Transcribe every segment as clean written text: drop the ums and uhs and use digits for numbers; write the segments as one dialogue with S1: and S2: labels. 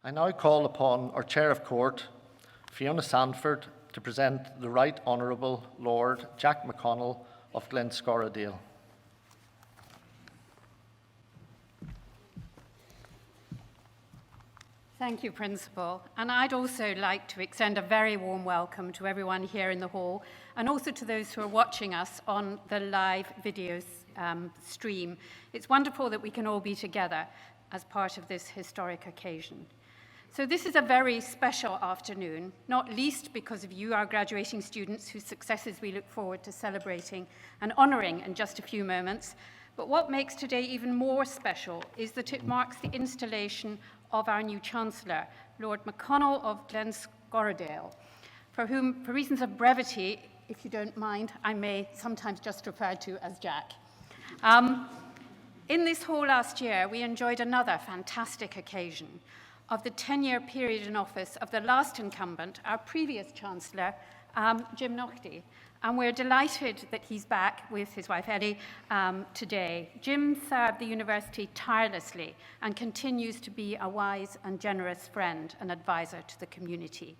S1: I now call upon our Chair of Court, Fiona Sandford, to present the Right Honourable Lord Jack McConnell of Glasgow.
S2: Thank you, Principal. And I'd also like to extend a very warm welcome to everyone here in the hall and also to those who are watching us on the live video stream. It's wonderful that we can all be together as part of this historic occasion. So this is a very special afternoon, not least because of you, our graduating students, whose successes we look forward to celebrating and honouring in just a few moments. But what makes today even more special is that it marks the installation of our new Chancellor, Lord McConnell of Glasgow, for whom, for reasons of brevity, if you don't mind, I may sometimes just refer to as Jack. In this hall last year, we enjoyed another fantastic occasion of the 10-year period in office of the last incumbent, our previous Chancellor, Jim Naughtie. And we're delighted that he's back with his wife Ellie today. Jim served the university tirelessly and continues to be a wise and generous friend and advisor to the community.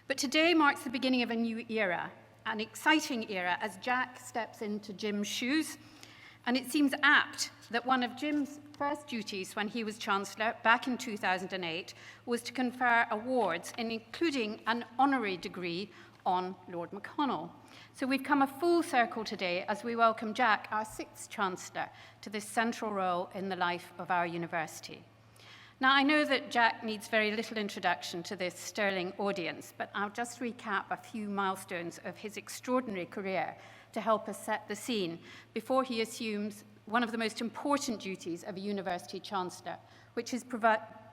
S2: But today marks the beginning of a new era, an exciting era as Jack steps into Jim's shoes. And it seems apt that one of Jim's first duties when he was Chancellor back in 2008 was to confer awards, including an honorary degree on Lord McConnell. So we've come a full circle today as we welcome Jack, our sixth Chancellor, to this central role in the life of our university. Now, I know that Jack needs very little introduction to this Stirling audience, but I'll just recap a few milestones of his extraordinary career to help us set the scene before he assumes one of the most important duties of a university chancellor, which is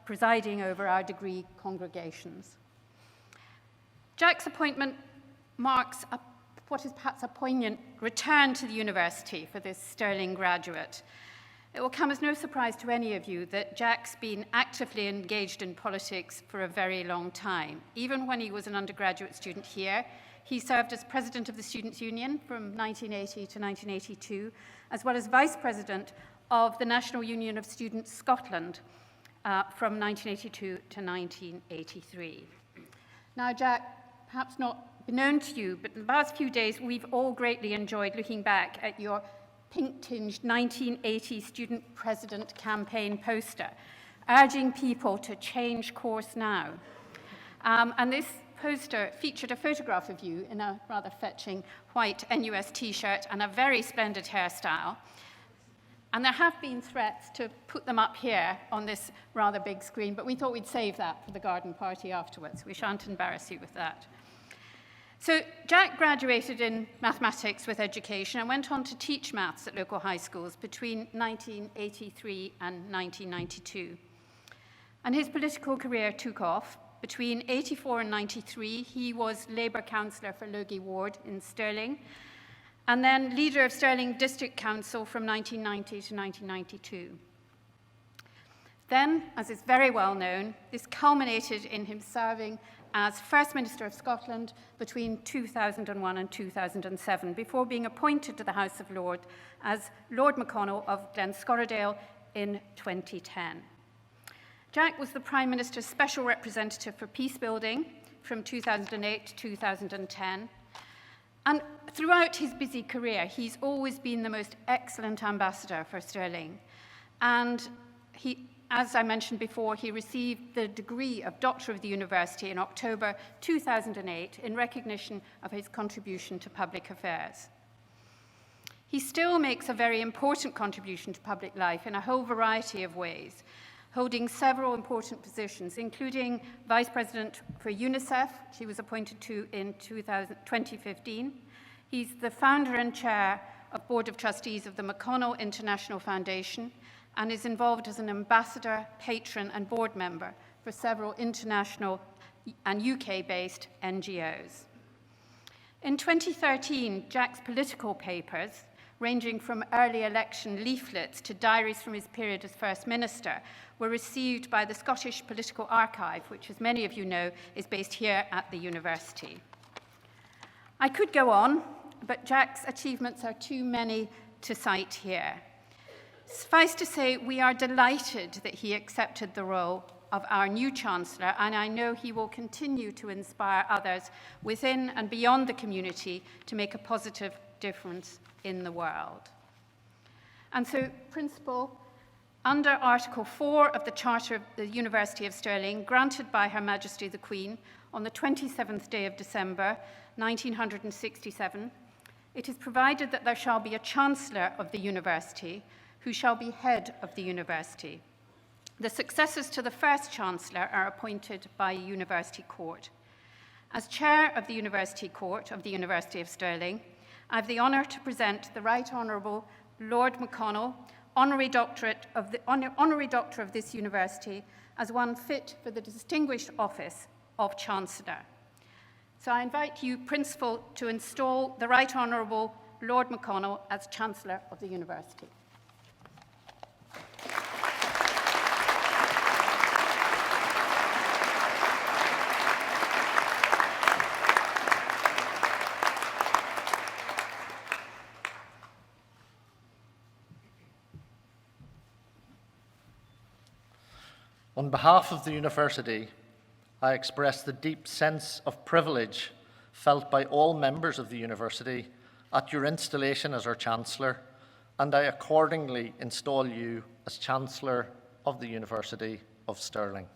S2: presiding over our degree congregations. Jack's appointment marks what is perhaps a poignant return to the university for this Stirling graduate. It will come as no surprise to any of you that Jack's been actively engaged in politics for a very long time. Even when he was an undergraduate student here, he served as president of the Students' Union from 1980 to 1982, as well as vice president of the National Union of Students Scotland from 1982 to 1983. Now, Jack, perhaps not known to you, but in the past few days, we've all greatly enjoyed looking back at your pink-tinged 1980 student president campaign poster, urging people to change course now. And this poster featured a photograph of you in a rather fetching white NUS t-shirt and a very splendid hairstyle. And there have been threats to put them up here on this rather big screen, but we thought we'd save that for the garden party afterwards. We shan't embarrass you with that. So Jack graduated in mathematics with education and went on to teach maths at local high schools between 1983 and 1992. And his political career took off. Between 84 and 93, he was Labour councillor for Logie Ward in Stirling, and then leader of Stirling District Council from 1990 to 1992. Then, as is very well known, this culminated in him serving as First Minister of Scotland between 2001 and 2007, before being appointed to the House of Lords as Lord McConnell of Glasgow in 2010. Jack was the Prime Minister's Special Representative for Peace Building from 2008 to 2010. And throughout his busy career, he's always been the most excellent ambassador for Stirling. And he, as I mentioned before, he received the degree of Doctor of the University in October 2008 in recognition of his contribution to public affairs. He still makes a very important contribution to public life in a whole variety of ways, holding several important positions, including Vice President for UNICEF, which he was appointed to in 2015. He's the founder and chair of Board of Trustees of the McConnell International Foundation and is involved as an ambassador, patron, and board member for several international and UK-based NGOs. In 2013, Jack's political papers, ranging from early election leaflets to diaries from his period as First Minister, were received by the Scottish Political Archive, which, as many of you know, is based here at the university. I could go on, but Jack's achievements are too many to cite here. Suffice to say, we are delighted that he accepted the role of our new Chancellor, and I know he will continue to inspire others within and beyond the community to make a positive difference in the world. And so, Principal, under Article 4 of the Charter of the University of Stirling, granted by Her Majesty the Queen on the 27th day of December, 1967, it is provided that there shall be a Chancellor of the University who shall be head of the University. The successors to the first Chancellor are appointed by a University Court. As Chair of the University Court of the University of Stirling, I have the honour to present the Right Honourable Lord McConnell, Honorary Doctor of this University, as one fit for the distinguished office of Chancellor. So I invite you, Principal, to install the Right Honourable Lord McConnell as Chancellor of the University.
S1: On behalf of the University, I express the deep sense of privilege felt by all members of the University at your installation as our Chancellor, and I accordingly install you as Chancellor of the University of Stirling.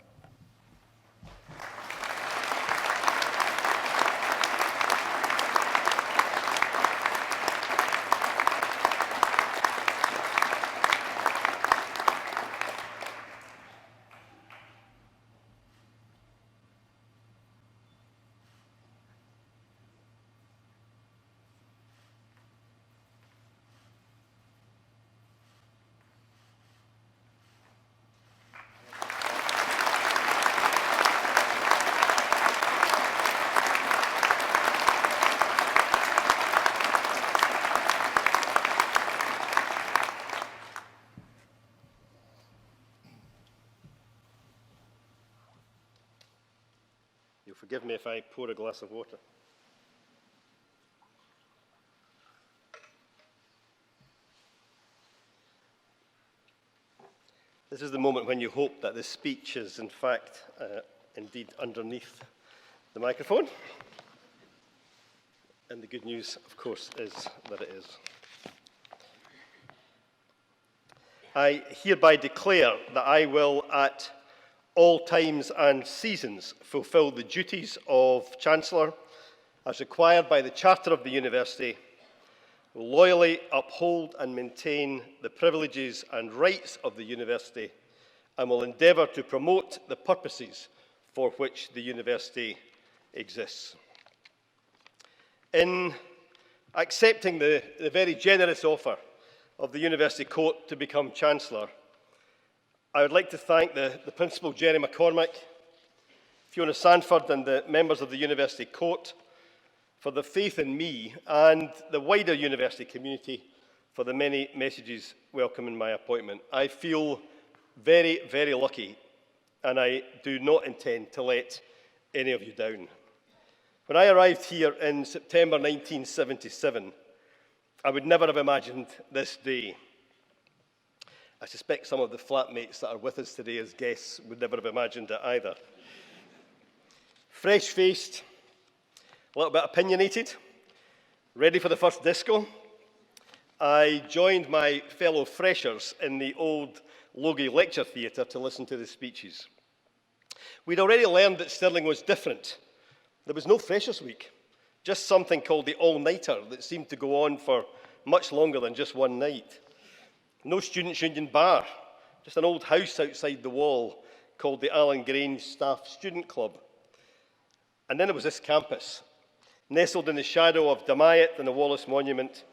S3: You'll forgive me if I pour a glass of water. This is the moment when you hope that the speech is, in fact, indeed underneath the microphone. And the good news, of course, is that it is. I hereby declare that I will, at all times and seasons, fulfil the duties of Chancellor as required by the Charter of the University, will loyally uphold and maintain the privileges and rights of the University, and will endeavour to promote the purposes for which the University exists. In accepting the very generous offer of the University Court to become Chancellor, I would like to thank the Principal, Jerry McCormick, Fiona Sanford and the members of the University Court for the faith in me and the wider university community for the many messages welcoming my appointment. I feel very, very lucky, and I do not intend to let any of you down. When I arrived here in September 1977, I would never have imagined this day. I suspect some of the flatmates that are with us today as guests would never have imagined it either. Fresh-faced, a little bit opinionated, ready for the first disco, I joined my fellow freshers in the old Logie Lecture Theatre to listen to the speeches. We'd already learned that Stirling was different. There was no Freshers' Week, just something called the all-nighter that seemed to go on for much longer than just one night. No Students' Union bar, just an old house outside the wall called the Allen Grange Staff Student Club. And then there was this campus, nestled in the shadow of Damayet and the Wallace Monument,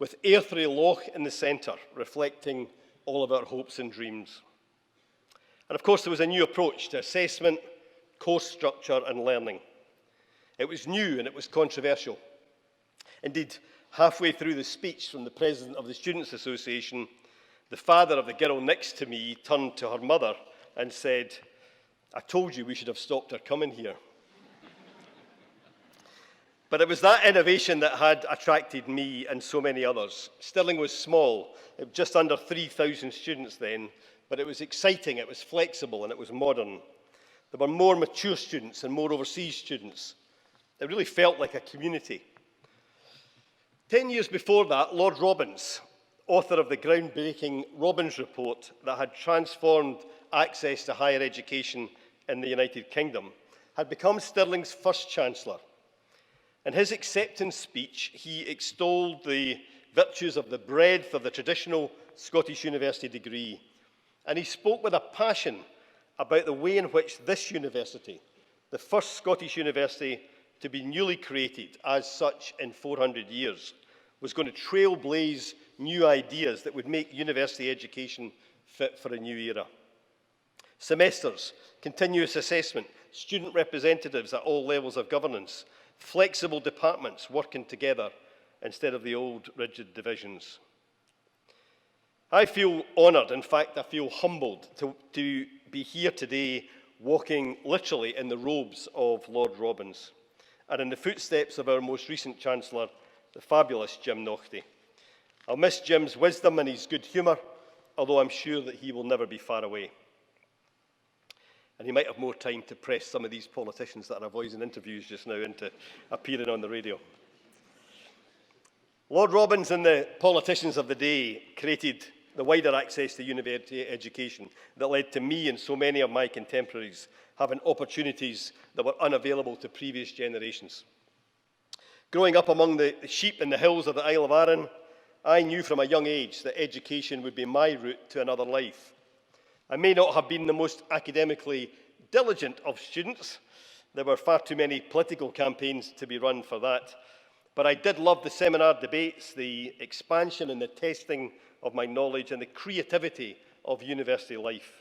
S3: with Airthrey Loch in the centre, reflecting all of our hopes and dreams. And of course, there was a new approach to assessment, course structure and learning. It was new and it was controversial. Indeed, halfway through the speech from the President of the Students' Association, the father of the girl next to me turned to her mother and said, "I told you we should have stopped her coming here." But it was that innovation that had attracted me and so many others. Stirling was small, just under 3,000 students then. but it was exciting, it was flexible, and it was modern. There were more mature students and more overseas students. It really felt like a community. 10 years before that, Lord Robbins, author of the groundbreaking Robbins Report that had transformed access to higher education in the United Kingdom, had become Stirling's first Chancellor. In his acceptance speech, he extolled the virtues of the breadth of the traditional Scottish university degree, and he spoke with a passion about the way in which this university, the first Scottish university to be newly created as such in 400 years, was going to trailblaze new ideas that would make university education fit for a new era. Semesters, continuous assessment, student representatives at all levels of governance, flexible departments working together instead of the old rigid divisions. I feel honoured, in fact I feel humbled to be here today walking literally in the robes of Lord Robbins and in the footsteps of our most recent Chancellor, the fabulous Jim Naughtie. I'll miss Jim's wisdom and his good humour, although I'm sure that he will never be far away. And he might have more time to press some of these politicians that are avoiding interviews just now into appearing on the radio. Lord Robbins and the politicians of the day created the wider access to university education that led to me and so many of my contemporaries having opportunities that were unavailable to previous generations. Growing up among the sheep in the hills of the Isle of Arran, I knew from a young age that education would be my route to another life. I may not have been the most academically diligent of students. There were far too many political campaigns to be run for that. But I did love the seminar debates, the expansion and the testing of my knowledge and the creativity of university life.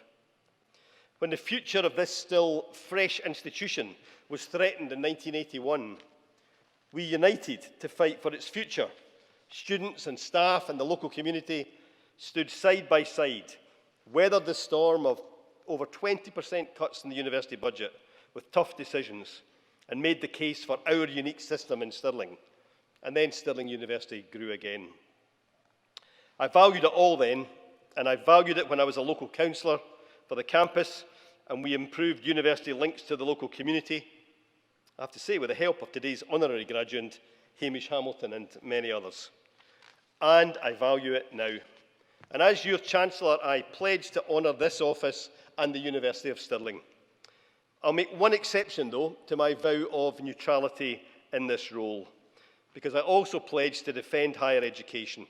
S3: When the future of this still fresh institution was threatened in 1981, we united to fight for its future. Students and staff and the local community stood side by side, weathered the storm of over 20% cuts in the university budget with tough decisions, and made the case for our unique system in Stirling. And then Stirling University grew again. I valued it all then, and I valued it when I was a local councillor for the campus, and we improved university links to the local community. I have to say, with the help of today's honorary graduate, Hamish Hamilton, and many others. And I value it now. And as your Chancellor, I pledge to honour this office and the University of Stirling. I'll make one exception, though, to my vow of neutrality in this role, because I also pledge to defend higher education,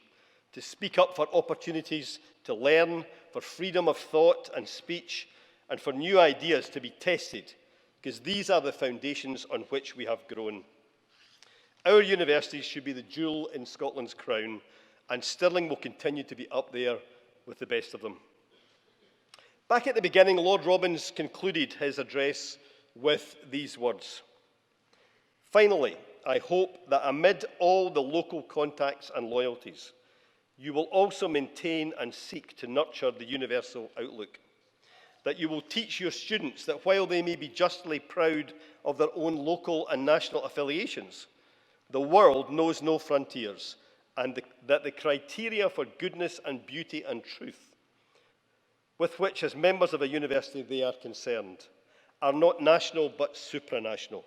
S3: to speak up for opportunities to learn, for freedom of thought and speech, and for new ideas to be tested, because these are the foundations on which we have grown. Our universities should be the jewel in Scotland's crown, and Stirling will continue to be up there with the best of them. Back at the beginning, Lord Robbins concluded his address with these words. Finally, I hope that amid all the local contacts and loyalties, you will also maintain and seek to nurture the universal outlook. That you will teach your students that while they may be justly proud of their own local and national affiliations, the world knows no frontiers, and that the criteria for goodness and beauty and truth, with which as members of a university they are concerned, are not national but supranational.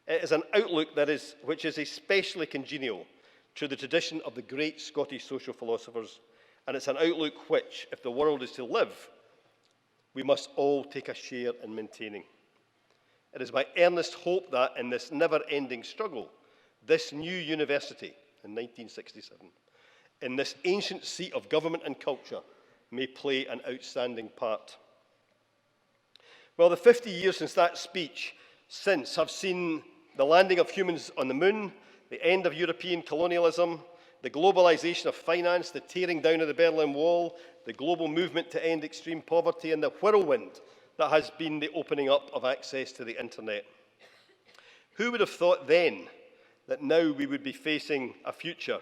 S3: It is an outlook which is especially congenial to the tradition of the great Scottish social philosophers, and it's an outlook which, if the world is to live, we must all take a share in maintaining. It is my earnest hope that in this never-ending struggle, this new university in 1967, in this ancient seat of government and culture, may play an outstanding part. Well, the 50 years since that speech have seen the landing of humans on the moon, the end of European colonialism, the globalization of finance, the tearing down of the Berlin Wall, the global movement to end extreme poverty, and the whirlwind that has been the opening up of access to the internet. Who would have thought then that now we would be facing a future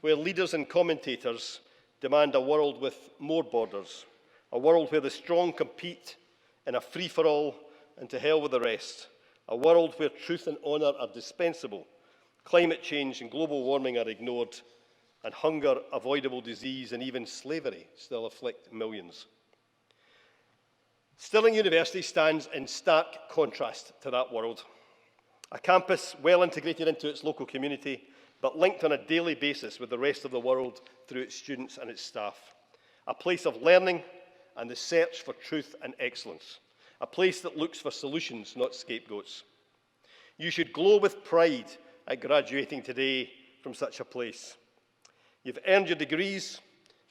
S3: where leaders and commentators demand a world with more borders, a world where the strong compete in a free-for-all and to hell with the rest, a world where truth and honour are dispensable, climate change and global warming are ignored, and hunger, avoidable disease and even slavery still afflict millions. Stirling University stands in stark contrast to that world. A campus well integrated into its local community, but linked on a daily basis with the rest of the world through its students and its staff. A place of learning and the search for truth and excellence. A place that looks for solutions, not scapegoats. You should glow with pride at graduating today from such a place. You've earned your degrees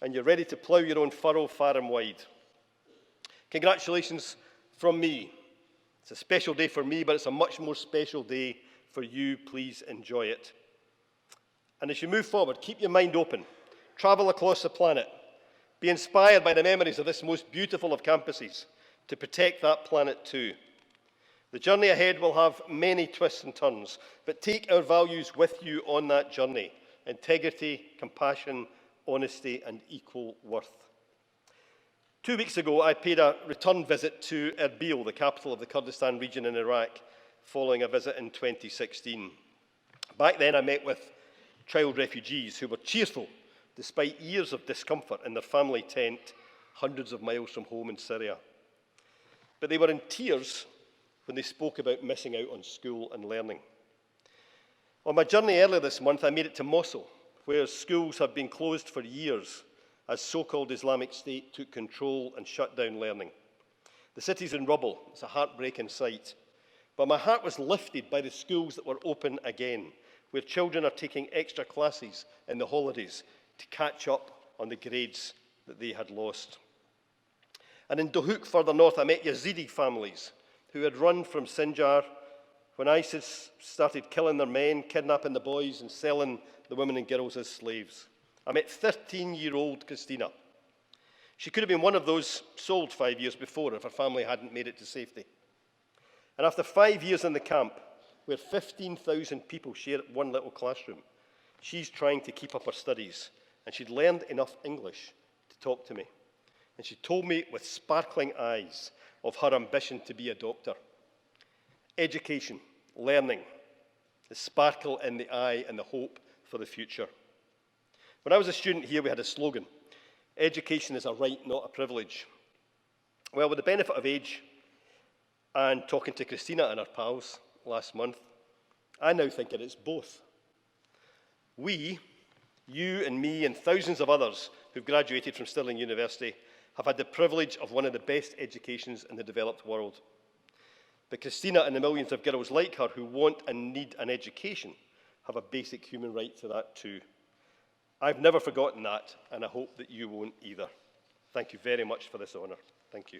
S3: and you're ready to plough your own furrow far and wide. Congratulations from me. It's a special day for me, but it's a much more special day for you. Please enjoy it. And as you move forward, keep your mind open. Travel across the planet. Be inspired by the memories of this most beautiful of campuses to protect that planet too. The journey ahead will have many twists and turns, but take our values with you on that journey. Integrity, compassion, honesty, and equal worth. 2 weeks ago, I paid a return visit to Erbil, the capital of the Kurdistan region in Iraq, following a visit in 2016. Back then, I met with child refugees who were cheerful despite years of discomfort in their family tent hundreds of miles from home in Syria. But they were in tears when they spoke about missing out on school and learning. On my journey earlier this month, I made it to Mosul, where schools have been closed for years as so-called Islamic State took control and shut down learning. The city's in rubble. It's a heartbreaking sight. But my heart was lifted by the schools that were open again, where children are taking extra classes in the holidays to catch up on the grades that they had lost. And in Dohuk, further north, I met Yazidi families who had run from Sinjar when ISIS started killing their men, kidnapping the boys, and selling the women and girls as slaves. I met 13-year-old Christina. She could have been one of those sold 5 years before if her family hadn't made it to safety. And after 5 years in the camp, where 15,000 people share one little classroom, she's trying to keep up her studies, and she'd learned enough English to talk to me. And she told me with sparkling eyes of her ambition to be a doctor. Education, learning, the sparkle in the eye and the hope for the future. When I was a student here, we had a slogan: education is a right, not a privilege. Well, with the benefit of age and talking to Christina and her pals last month, I now think that it's both. We, you and me and thousands of others who've graduated from Stirling University, have had the privilege of one of the best educations in the developed world. But Christina and the millions of girls like her who want and need an education have a basic human right to that too. I've never forgotten that, and I hope that you won't either. Thank you very much for this honour. Thank you.